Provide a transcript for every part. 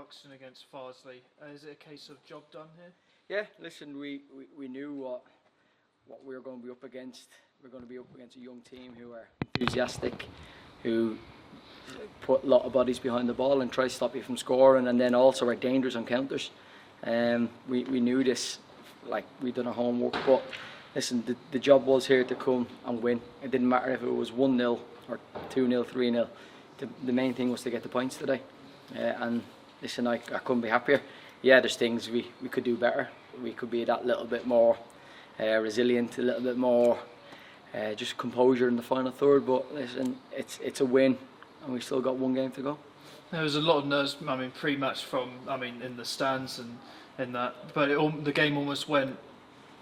Buxton against Farsley. Is it a case of job done here? Yeah, listen, we knew what we were going to be up against. We're going to be up against a young team who are enthusiastic, who put a lot of bodies behind the ball and try to stop you from scoring, and then also are dangerous on counters. We knew this, like we'd done our homework, but listen, the job was here to come and win. It didn't matter if it was 1-0 or 2-0, 3-0. The main thing was to get the points today. And listen, I couldn't be happier. Yeah, there's things we could do better. We could be that little bit more resilient, a little bit more just composure in the final third. But listen, it's a win, and we've still got one game to go. There was a lot of nerves, pre-match in the stands and in that, but the game almost went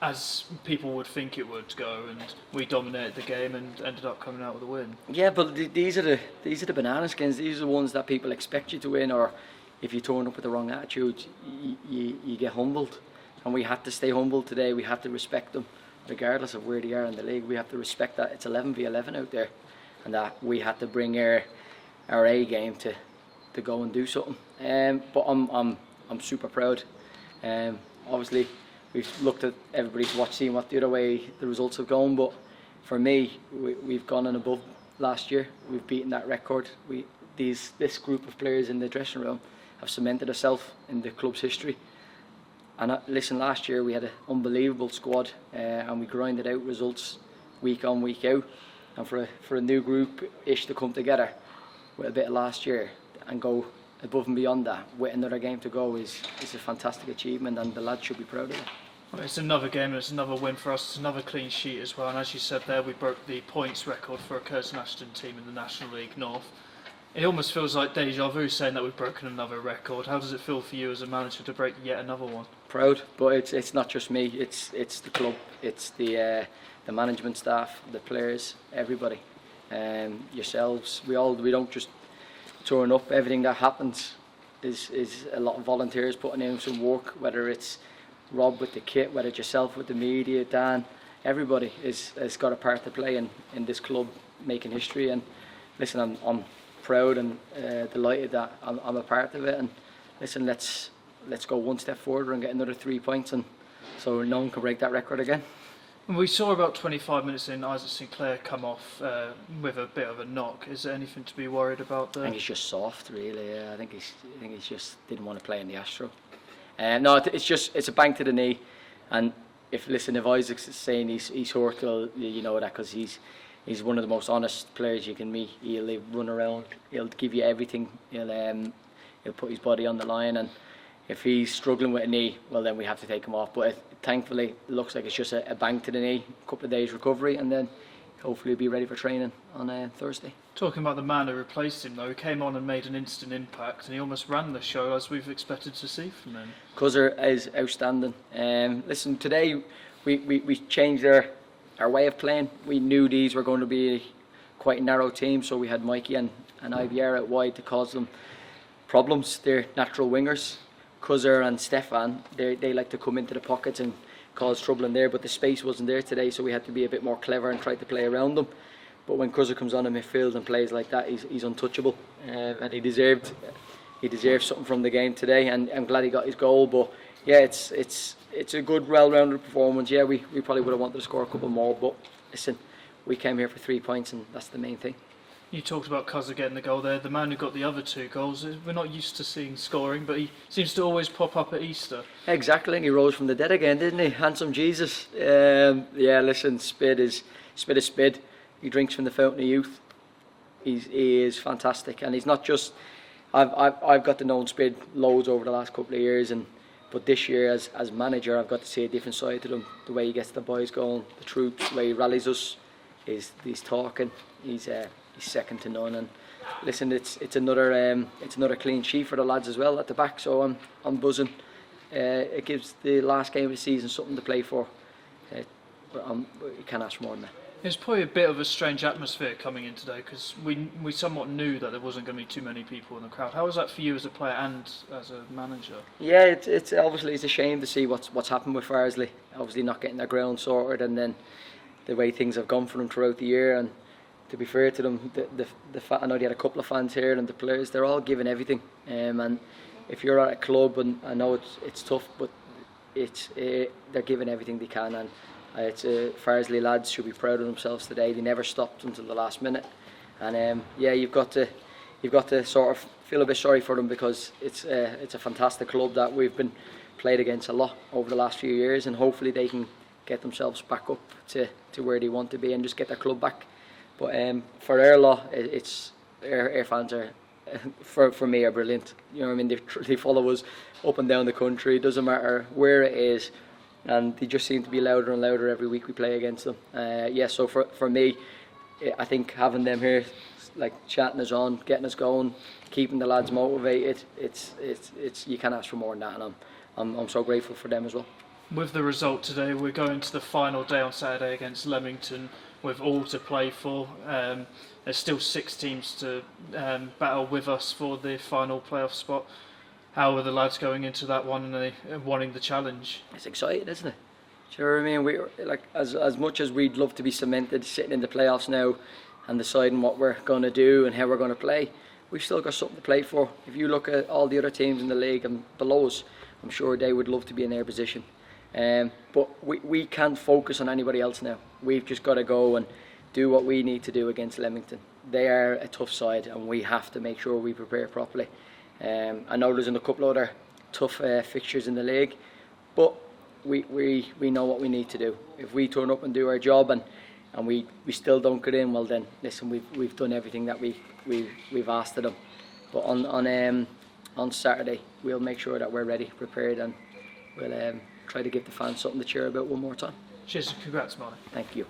as people would think it would go, and we dominated the game and ended up coming out with a win. Yeah, but these are the banana skins. These are the ones that people expect you to win, or if you turn up with the wrong attitude, you get humbled. And we had to stay humble today. We had to respect them, regardless of where they are in the league. We have to respect that it's 11v11 out there, and that we had to bring our A game to go and do something. But I'm super proud. Obviously, we've looked at everybody's watch, seeing what the other way the results have gone. But for me, we've gone and above last year. We've beaten that record. This group of players in the dressing room have cemented themselves in the club's history. And listen, last year we had an unbelievable squad, and we grinded out results week on, week out. And for a new group-ish to come together with a bit of last year and go above and beyond that with another game to go is a fantastic achievement, and the lads should be proud of it. Well, it's another game and it's another win for us. It's another clean sheet as well, and as you said there, we broke the points record for a Curzon Ashton team in the National League North. It almost feels like deja vu saying that we've broken another record. How does it feel for you as a manager to break yet another one? Proud, but it's not just me. It's the club, it's the management staff, the players, everybody, yourselves. We don't just turn up. Everything that happens is a lot of volunteers putting in some work. Whether it's Rob with the kit, whether it's yourself with the media, Dan, everybody has got a part to play in this club making history. And listen, I'm proud and delighted that I'm a part of it. And listen, let's go one step forward and get another 3 points, and so no one can break that record again. We saw about 25 minutes in Isaac Sinclair come off with a bit of a knock. Is there anything to be worried about there? I think he's just soft, really. Yeah. I think he's just didn't want to play in the Astro. No, it's a bang to the knee. And if Isaac's saying he's hurt, well, you know that, because he's one of the most honest players you can meet. He'll run around, he'll give you everything. He'll put his body on the line, and if he's struggling with a knee, well, then we have to take him off. But thankfully, it looks like it's just a bang to the knee, a couple of days recovery, and then hopefully he'll be ready for training on Thursday. Talking about the man who replaced him, though, he came on and made an instant impact, and he almost ran the show as we've expected to see from him. Curzon is outstanding. Listen, today we changed our way of playing. We knew these were going to be quite a narrow team, so we had Mikey and IBR out wide to cause them problems. They're natural wingers. Curzon and Stefan, they like to come into the pockets and cause trouble in there, but the space wasn't there today, so we had to be a bit more clever and try to play around them. But when Curzon comes on in midfield and plays like that, he's untouchable, and he deserved something from the game today, and I'm glad he got his goal. But yeah, it's a good, well-rounded performance. Yeah, we probably would have wanted to score a couple more, but listen, we came here for 3 points, and that's the main thing. You talked about Curzon getting the goal there. The man who got the other 2 goals, we're not used to seeing scoring, but he seems to always pop up at Easter. Exactly, and he rose from the dead again, didn't he? Handsome Jesus. Yeah, listen, Spid is Spid. He drinks from the fountain of youth. He is fantastic, and he's not just. I've got to know Spid loads over the last couple of years, but this year as manager, I've got to see a different side to him. The way he gets the boys going, the troops, the way he rallies us, he's talking. He's second to none, and listen, it's another clean sheet for the lads as well at the back. So I'm buzzing. It gives the last game of the season something to play for. But you can't ask more than that. It's probably a bit of a strange atmosphere coming in today, because we somewhat knew that there wasn't going to be too many people in the crowd. How was that for you as a player and as a manager? Yeah, it's obviously a shame to see what's happened with Farsley. Obviously not getting their ground sorted, and then the way things have gone for them throughout the year. And to be fair to them, I know they had a couple of fans here, and the players, they're all giving everything. And if you're at a club, and I know it's tough, but they're giving everything they can, and Farsley lads should be proud of themselves today. They never stopped until the last minute, and yeah, you've got to sort of feel a bit sorry for them, because it's a fantastic club that we've been played against a lot over the last few years, and hopefully they can get themselves back up to where they want to be and just get their club back. But for our lot, our fans are, for me, are brilliant. You know what I mean? They follow us up and down the country. It doesn't matter where it is, and they just seem to be louder and louder every week we play against them. Yeah, so for me, I think having them here, like chatting us on, getting us going, keeping the lads motivated, it's you can't ask for more than that, and I'm so grateful for them as well. With the result today, we're going to the final day on Saturday against Leamington with all to play for. There's still 6 teams to battle with us for the final playoff spot. How are the lads going into that one and wanting the challenge? It's exciting, isn't it? Do you know what I mean? We like as much as we'd love to be cemented, sitting in the playoffs now and deciding what we're going to do and how we're going to play, we've still got something to play for. If you look at all the other teams in the league and below us, I'm sure they would love to be in their position. But we can't focus on anybody else now. We've just got to go and do what we need to do against Leamington. They are a tough side, and we have to make sure we prepare properly. I know there's a couple of other tough fixtures in the league, but we know what we need to do. If we turn up and do our job and we still don't get in, well then listen, we've done everything that we've asked of them. But on Saturday we'll make sure that we're ready, prepared, and we'll try to give the fans something to cheer about one more time. Cheers and congrats, Mahon. Thank you.